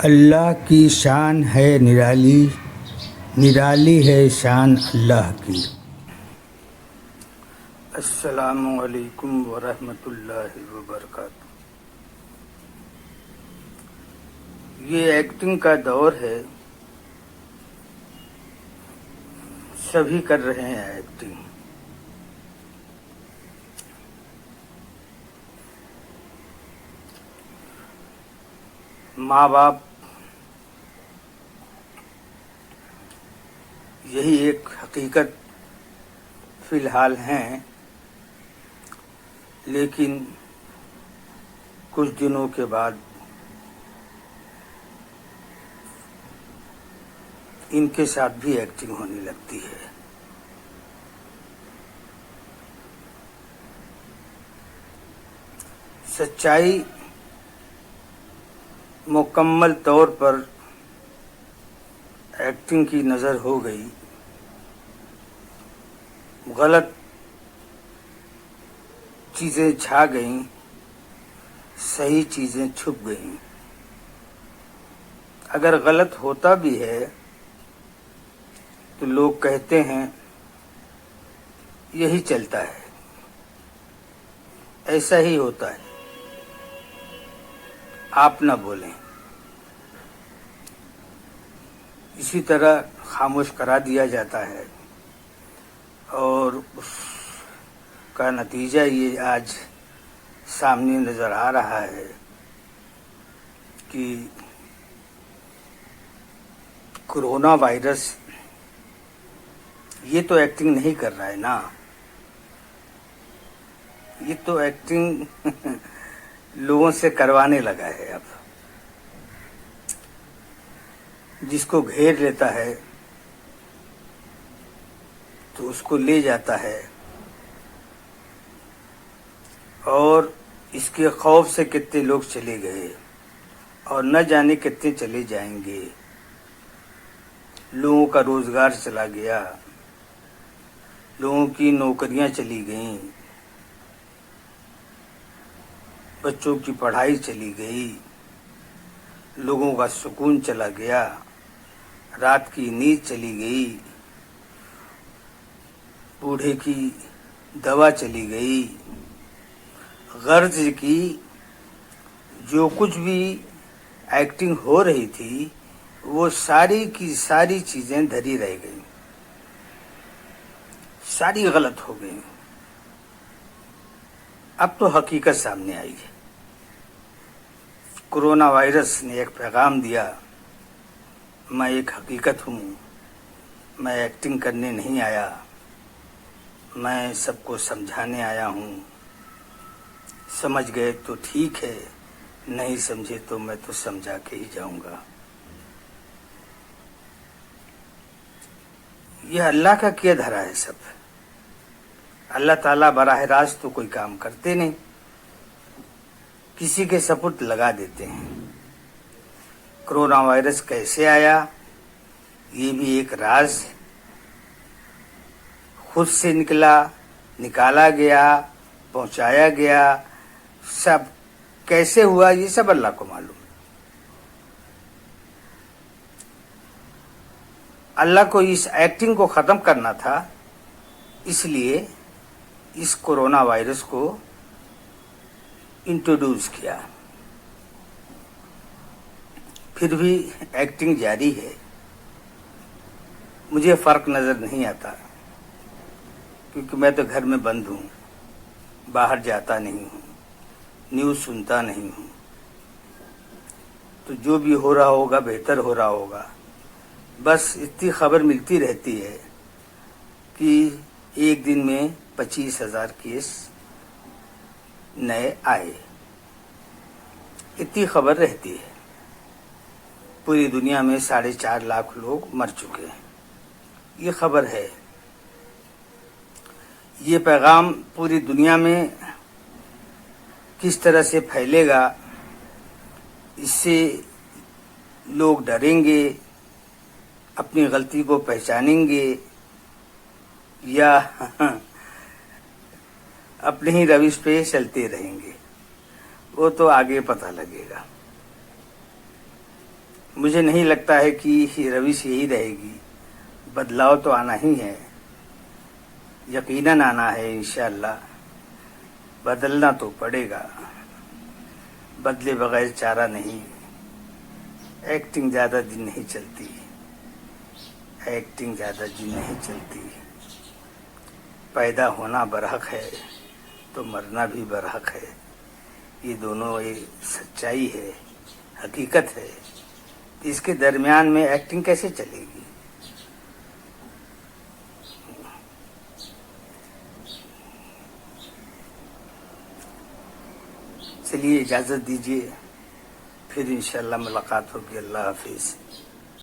اللہ کی شان ہے نرالی، نرالی ہے شان اللہ کی۔ السلام علیکم ورحمۃ اللہ وبرکاتہ۔ یہ ایکٹنگ کا دور ہے، سبھی کر رہے ہیں ایکٹنگ۔ ماں باپ یہی ایک حقیقت فی الحال ہیں، لیکن کچھ دنوں کے بعد ان کے ساتھ بھی ایکٹنگ ہونے لگتی ہے۔ سچائی مکمل طور پر ایکٹنگ کی نظر ہو گئی، غلط چیزیں چھا گئیں، صحیح چیزیں چھپ گئیں۔ اگر غلط ہوتا بھی ہے تو لوگ کہتے ہیں یہی چلتا ہے، ایسا ہی ہوتا ہے، آپ نہ بولیں۔ اسی طرح خاموش کرا دیا جاتا ہے، اور اس کا نتیجہ یہ آج سامنے نظر آ رہا ہے کہ کورونا وائرس یہ تو ایکٹنگ نہیں کر رہا ہے نا، یہ تو ایکٹنگ لوگوں سے کروانے لگا ہے۔ اب جس کو گھیر لیتا ہے تو اس کو لے جاتا ہے، اور اس کے خوف سے کتنے لوگ چلے گئے اور نہ جانے کتنے چلے جائیں گے۔ لوگوں کا روزگار چلا گیا، لوگوں کی نوکریاں چلی گئیں، بچوں کی پڑھائی چلی گئی، لوگوں کا سکون چلا گیا، رات کی نیند چلی گئی، بوڑھے کی دوا چلی گئی، غرض کی جو کچھ بھی ایکٹنگ ہو رہی تھی وہ ساری کی ساری چیزیں دھری رہ گئیں، ساری غلط ہو گئیں۔ اب تو حقیقت سامنے آئی ہے۔ کورونا وائرس نے ایک پیغام دیا، میں ایک حقیقت ہوں، میں ایکٹنگ کرنے نہیں آیا، میں سب کو سمجھانے آیا ہوں۔ سمجھ گئے تو ٹھیک ہے، نہیں سمجھے تو میں تو سمجھا کے ہی جاؤں گا۔ یہ اللہ کا کیا دھرا ہے سب۔ اللہ تعالیٰ براہ راست تو کوئی کام کرتے نہیں، کسی کے سپرد لگا دیتے ہیں۔ کورونا وائرس کیسے آیا یہ بھی ایک راز، خود سے نکالا گیا، پہنچایا گیا، سب کیسے ہوا یہ سب اللہ کو معلوم ہے۔ اللہ کو اس ایکٹنگ کو ختم کرنا تھا، اس لیے اس کورونا وائرس کو انٹروڈیوس کیا۔ پھر بھی ایکٹنگ جاری ہے۔ مجھے فرق نظر نہیں آتا، کیونکہ میں تو گھر میں بند ہوں، باہر جاتا نہیں ہوں، نیوز سنتا نہیں ہوں، تو جو بھی ہو رہا ہوگا بہتر ہو رہا ہوگا۔ بس اتنی خبر ملتی رہتی ہے کہ ایک دن میں 25,000 کیس نئے آئے، اتنی خبر رہتی ہے۔ پوری دنیا میں 4.5 لاکھ لوگ مر چکے ہیں، یہ خبر ہے۔ یہ پیغام پوری دنیا میں کس طرح سے پھیلے گا، اس سے لوگ ڈریں گے، اپنی غلطی کو پہچانیں گے، یا اپنے ہی روش پہ چلتے رہیں گے، وہ تو آگے پتہ لگے گا۔ مجھے نہیں لگتا ہے کہ یہ روش یہی رہے گی. بدلاؤ تو آنا ہی ہے, یقیناً آنا ہے انشاءاللہ. بدلنا تو پڑے گا, بدلے بغیر چارہ نہیں. ایکٹنگ زیادہ دن نہیں چلتی, ایکٹنگ زیادہ دن نہیں چلتی. پیدا ہونا برحق ہے تو مرنا بھی برحق ہے. یہ دونوں ایک سچائی ہے, حقیقت ہے. اس کے درمیان میں ایکٹنگ کیسے چلے گی؟ چلیے اجازت دیجیے, پھر انشاءاللہ ملاقات ہوگی. اللہ حافظ.